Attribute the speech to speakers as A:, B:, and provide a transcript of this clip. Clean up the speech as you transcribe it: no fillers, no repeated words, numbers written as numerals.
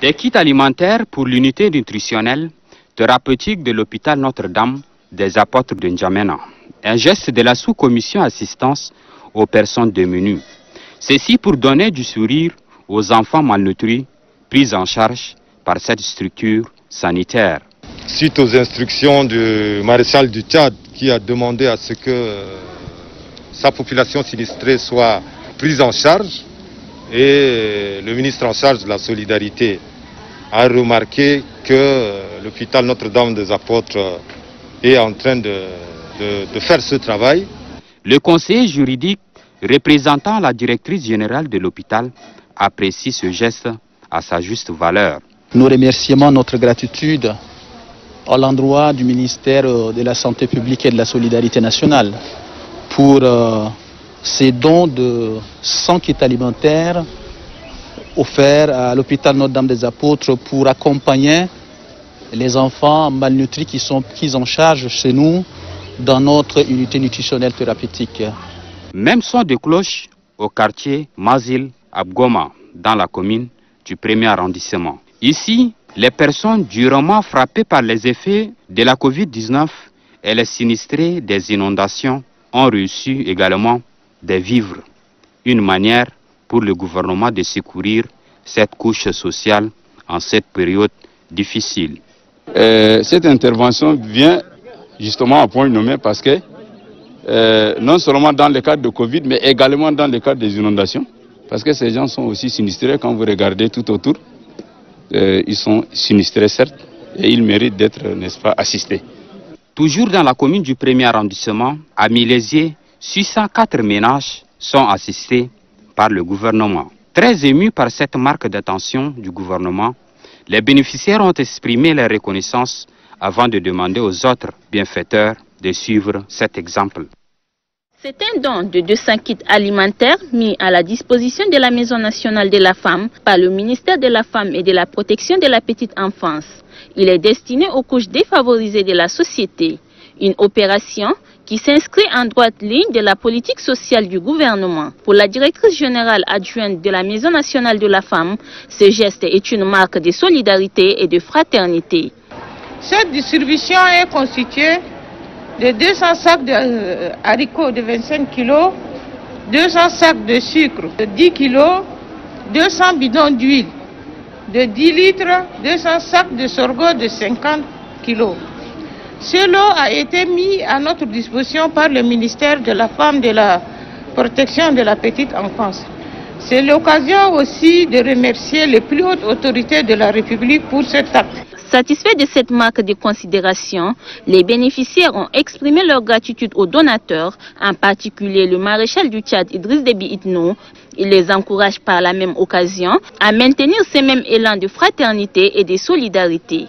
A: Des kits alimentaires pour l'unité nutritionnelle thérapeutique de l'hôpital Notre-Dame des Apôtres de N'Djamena. Un geste de la sous-commission assistance aux personnes démunies. Ceci pour donner du sourire aux enfants malnutris pris en charge par cette structure sanitaire.
B: Suite aux instructions du maréchal du Tchad qui a demandé à ce que sa population sinistrée soit prise en charge, et le ministre en charge de la solidarité a remarqué que l'hôpital Notre-Dame des Apôtres est en train de faire ce travail.
A: Le conseiller juridique représentant la directrice générale de l'hôpital apprécie ce geste à sa juste valeur.
C: Nous remercions notre gratitude à l'endroit du ministère de la Santé publique et de la Solidarité nationale pour ces dons de 100 kits alimentaires offerts à l'hôpital Notre-Dame des Apôtres pour accompagner les enfants malnutris qui sont pris en charge chez nous dans notre unité nutritionnelle thérapeutique.
A: Même son de cloche au quartier Mazil Abgoma dans la commune du 1er arrondissement. Ici, les personnes durement frappées par les effets de la Covid-19 et les sinistrés des inondations ont reçu également des vivres. Une manière pour le gouvernement de secourir cette couche sociale en cette période difficile.
D: Cette intervention vient justement à point nommé parce que non seulement dans le cadre de Covid, mais également dans le cadre des inondations, parce que ces gens sont aussi sinistrés. Quand vous regardez tout autour, ils sont sinistrés certes, et ils méritent d'être, n'est-ce pas, assistés.
A: Toujours dans la commune du 1er arrondissement, à Milésier, 604 ménages sont assistés par le gouvernement. Très émus par cette marque d'attention du gouvernement, les bénéficiaires ont exprimé leur reconnaissance avant de demander aux autres bienfaiteurs de suivre cet exemple.
E: C'est un don de 200 kits alimentaires mis à la disposition de la Maison nationale de la femme par le ministère de la Femme et de la Protection de la petite enfance. Il est destiné aux couches défavorisées de la société. Une opération qui s'inscrit en droite ligne de la politique sociale du gouvernement. Pour la directrice générale adjointe de la Maison nationale de la femme, ce geste est une marque de solidarité et de fraternité.
F: Cette distribution est constituée de 200 sacs de haricots de 25 kg, 200 sacs de sucre de 10 kg, 200 bidons d'huile de 10 litres, 200 sacs de sorgho de 50 kg. Ce lot a été mis à notre disposition par le ministère de la Femme et de la Protection de la petite enfance. C'est l'occasion aussi de remercier les plus hautes autorités de la République pour cet acte.
E: Satisfaits de cette marque de considération, les bénéficiaires ont exprimé leur gratitude aux donateurs, en particulier le maréchal du Tchad Idriss Déby Itno. Il les encourage par la même occasion à maintenir ce même élan de fraternité et de solidarité.